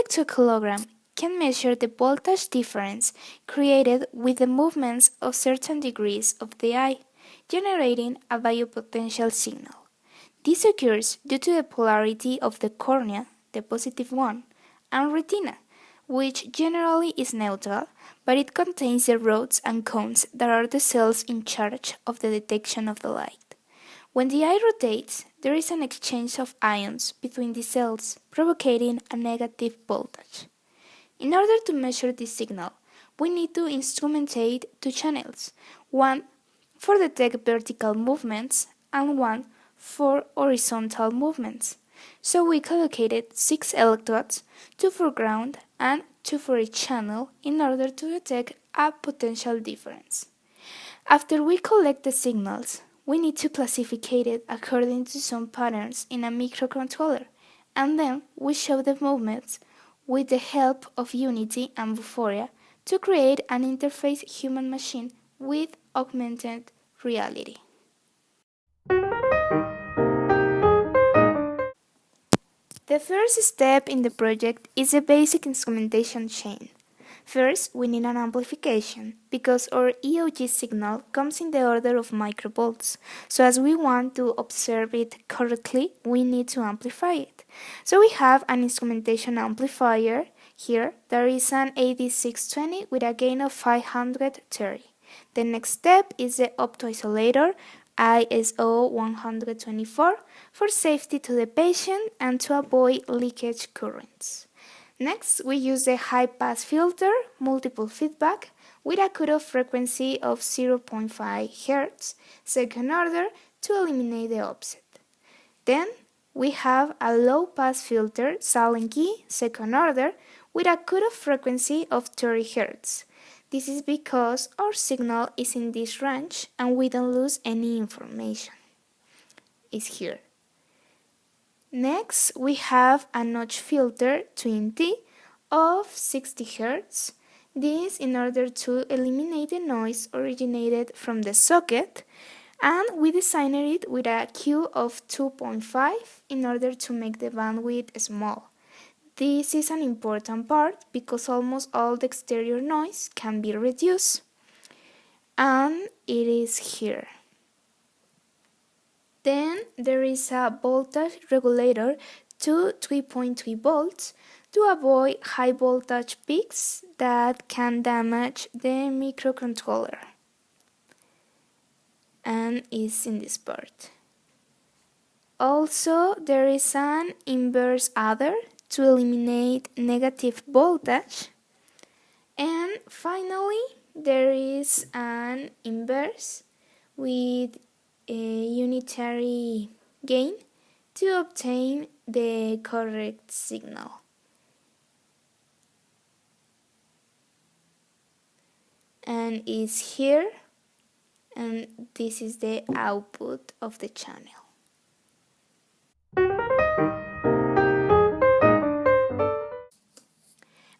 electroencephalogram can measure the voltage difference created with the movements of certain degrees of the eye, generating a biopotential signal. This occurs due to the polarity of the cornea, the positive one, and retina, which generally is neutral, but it contains the rods and cones that are the cells in charge of the detection of the light. When the eye rotates, there is an exchange of ions between the cells, provoking a negative voltage. In order to measure this signal, we need to instrumentate two channels, one for detect vertical movements and one for horizontal movements. So we collocated 6 electrodes, 2 for ground and 2 for each channel in order to detect a potential difference. After we collect the signals, we need to classify it according to some patterns in a microcontroller, and then we show the movements with the help of Unity and VUFORIA to create an interface human-machine with augmented reality. The first step in the project is a basic instrumentation chain. First, we need an amplification, because our EOG signal comes in the order of microvolts, so as we want to observe it correctly, we need to amplify it. So we have an instrumentation amplifier here. There is an 8620 with a gain of 530. The next step is the optoisolator ISO 124 for safety to the patient and to avoid leakage currents. Next, we use the high-pass filter, multiple feedback, with a cutoff frequency of 0.5 Hz, second order, to eliminate the offset. Then, we have a low-pass filter, silent key, second order, with a cutoff frequency of 30 Hz. This is because our signal is in this range and we don't lose any information. It's here. Next, we have a notch filter, twin T, of 60 Hz. This in order to eliminate the noise originated from the socket, and we designed it with a Q of 2.5 in order to make the bandwidth small. This is an important part because almost all the exterior noise can be reduced, and it is here. Then there is a voltage regulator to 3.3 volts to avoid high voltage peaks that can damage the microcontroller, and is in this part. Also, there is an inverse adder to eliminate negative voltage, and finally there is an inverse with a unitary gain to obtain the correct signal. And is here, and this is the output of the channel.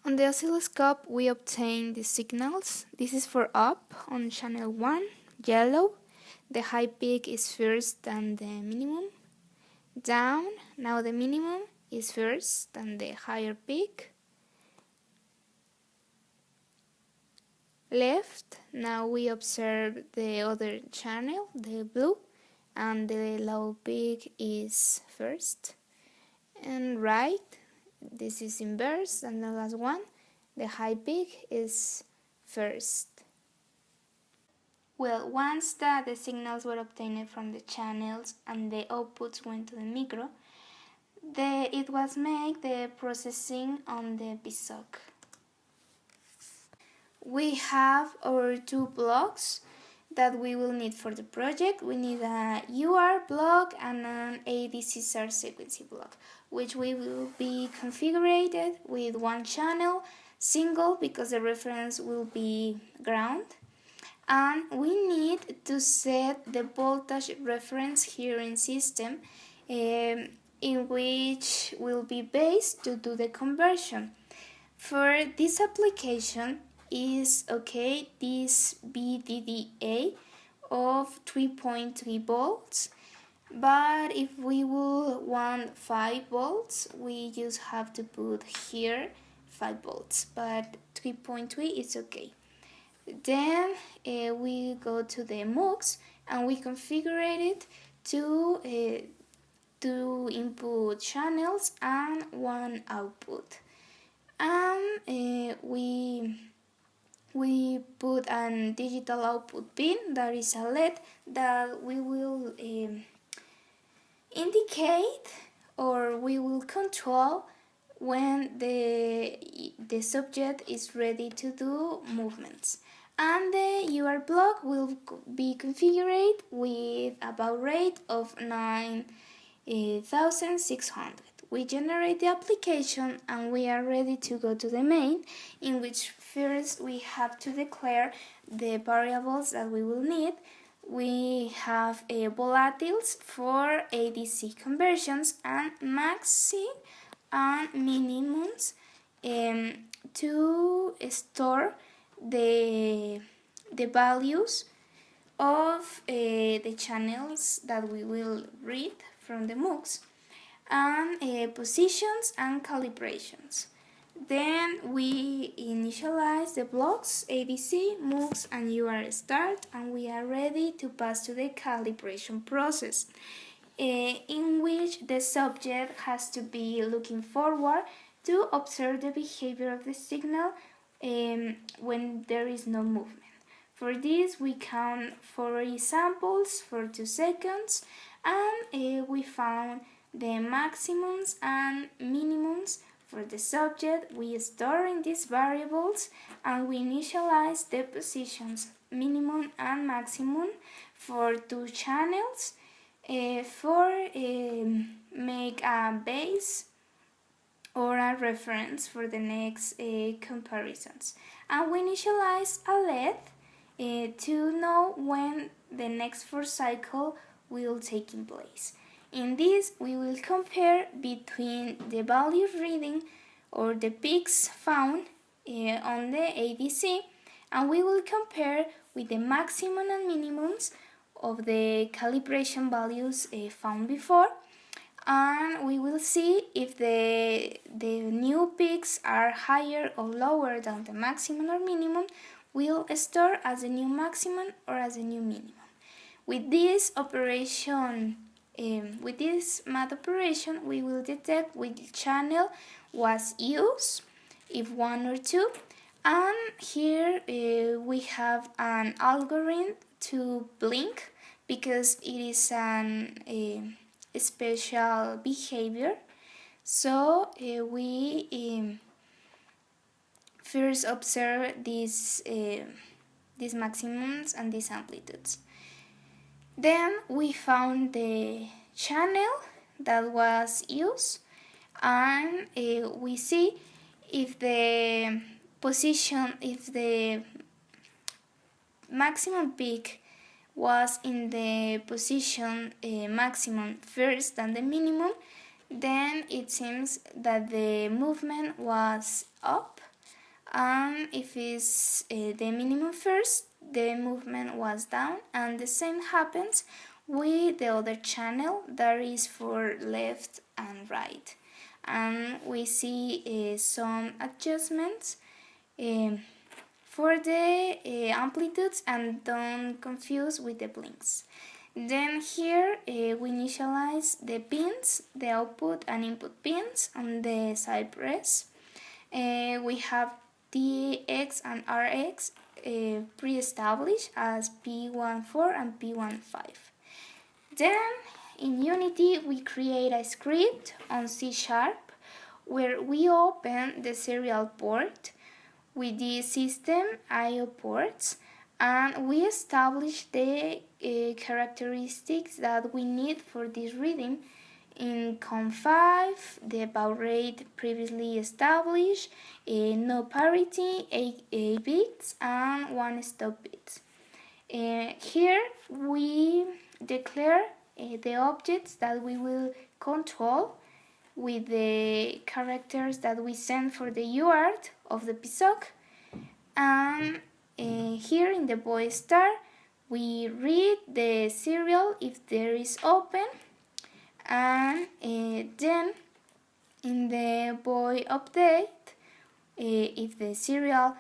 On the oscilloscope, we obtain the signals. This is for up on channel 1, yellow. The high peak is first than the minimum. Down, now the minimum is first than the higher peak. Left, now we observe the other channel, the blue, and the low peak is first. And right, this is inverse, and the last one, the high peak is first. Well, once that the signals were obtained from the channels and the outputs went to the micro, it was made the processing on the PSOC. We have our 2 blocks that we will need for the project. We need a UR block and an ADCR sequence block, which we will be configured with one channel, single, because the reference will be ground. And we need to set the voltage reference here in system, in which will be based to do the conversion. For this application is this VDDA of 3.3 volts, But if we will want 5 volts, we just have to put here 5 volts, but 3.3 is okay. Then we go to the MUX and we configure it to 2 input channels and 1 output. And we put a digital output pin that is a LED that we will indicate or we will control when the subject is ready to do movements. And the UR block will be configured with a baud rate of 9600. We generate the application and we are ready to go to the main, in which first we have to declare the variables that we will need. We have volatiles for ADC conversions and maxi and minimums to store the values of the channels that we will read from the MUX, and positions and calibrations. Then we initialize the blocks ADC, MUX, and UR start, and we are ready to pass to the calibration process, in which the subject has to be looking forward to observe the behavior of the signal when there is no movement. For this, we count 40 samples for 2 seconds, and we found the maximums and minimums for the subject. We store in these variables and we initialize the positions minimum and maximum for 2 channels for make a base or a reference for the next comparisons. And we initialize a LED to know when the next 4 cycle will take in place. In this, we will compare between the values reading or the peaks found on the ADC, and we will compare with the maximum and minimums of the calibration values found before, and we will see if the new peaks are higher or lower than the maximum or minimum. We'll store as a new maximum or as a new minimum. With this operation, with this math operation, we will detect which channel was used, if 1 or 2, and here we have an algorithm to blink because it is a special behavior. So we first observe these maximums and these amplitudes. Then we found the channel that was used, and we see if the position, if the maximum peak was in the position maximum first than the minimum, then it seems that the movement was up, and if it's the minimum first, the movement was down, and the same happens with the other channel that is for left and right. And we see some adjustments for the amplitudes, and don't confuse with the blinks. Then here we initialize the pins, the output and input pins on the CYPRESS. We have TX and RX pre-established as P14 and P15. Then in Unity we create a script on C# where we open the serial port with the system I/O ports, and we establish the characteristics that we need for this reading. In COM5, the baud rate previously established, no parity, 8 bits, and 1 stop bit. Here we declare the objects that we will control with the characters that we send for the UART of the PSOC. And here in the boy star, We read the serial if there is open, and then in the boy update, if the serial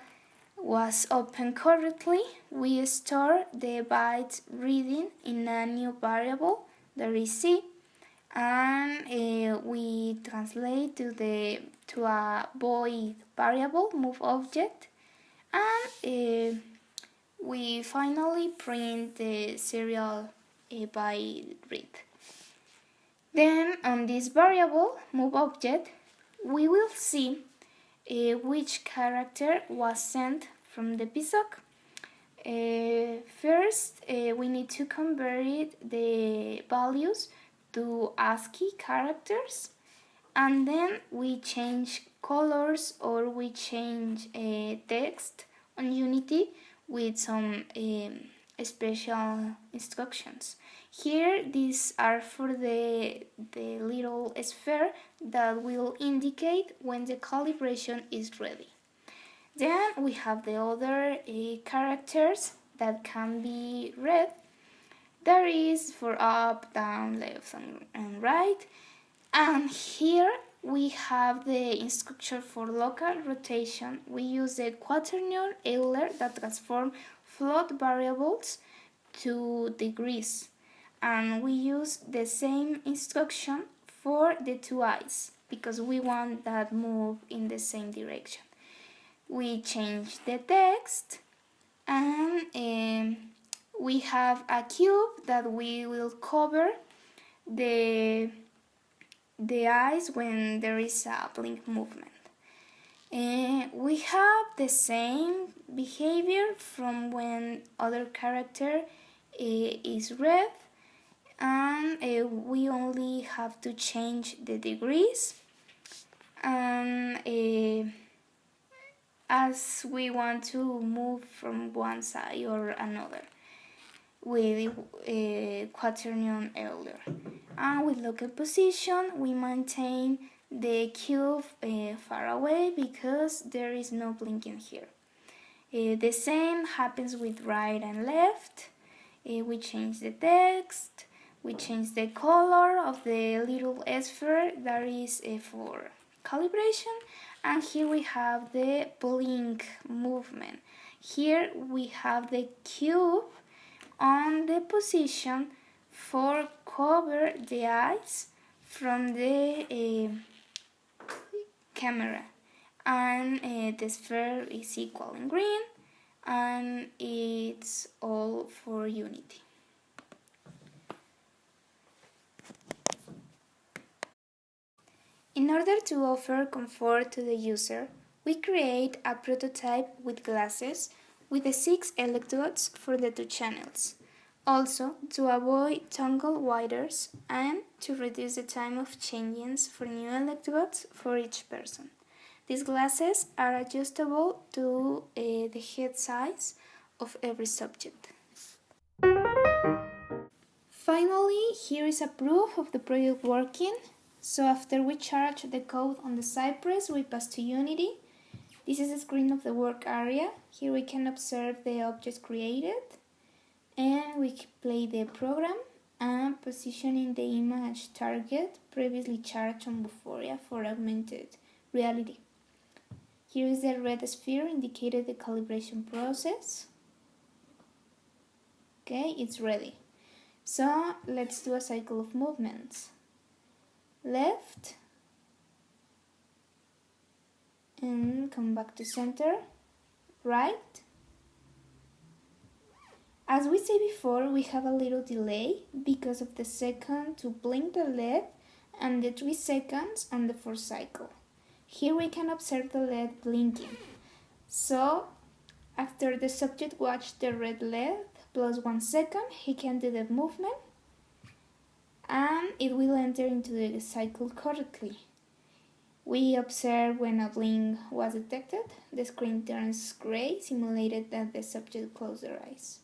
was opened correctly, we store the byte reading in a new variable that is C, and we translate to a void variable move object, and we finally print the serial by read. Then on this variable move object, we will see which character was sent from the PSOC. First, we need to convert the values to ASCII characters, and then we change colors or we change text on Unity with some special instructions. Here, these are for the little sphere that will indicate when the calibration is ready. Then we have the other characters that can be read. There is for up, down, left, and right. And here we have the instruction for local rotation. We use the quaternion Euler that transforms float variables to degrees. And we use the same instruction for the two eyes because we want that move in the same direction. We change the text, and we have a cube that we will cover the eyes when there is a blink movement. We have the same behavior from when other character is read, and we only have to change the degrees, and as we want to move from one side or another with quaternion Euler. And with local position, we maintain the cube far away because there is no blinking here. The same happens with right and left. We change the text, we change the color of the little sphere that is for calibration, and here we have the blink movement. Here we have the cube on the position for cover the eyes from the camera, and the sphere is equal in green, and it's all for Unity. In order to offer comfort to the user, we create a prototype with glasses with the 6 electrodes for the 2 channels. Also, to avoid toggle wires and to reduce the time of changes for new electrodes for each person. These glasses are adjustable to the head size of every subject. Finally, here is a proof of the project working. So after we charge the code on the CYPRESS, we pass to Unity. This is the screen of the work area. Here we can observe the objects created, and we play the program and positioning the image target previously charged on VUFORIA for augmented reality. Here is the red sphere indicating the calibration process. Okay, it's ready. So let's do a cycle of movements. Left, and come back to center, right. As we said before, we have a little delay because of the second to blink the LED and the 3 seconds on the fourth cycle. Here we can observe the LED blinking. So after the subject watched the red LED plus 1 second, he can do the movement, and it will enter into the cycle correctly. We observe when a blink was detected, the screen turns gray, simulated that the subject closed their eyes.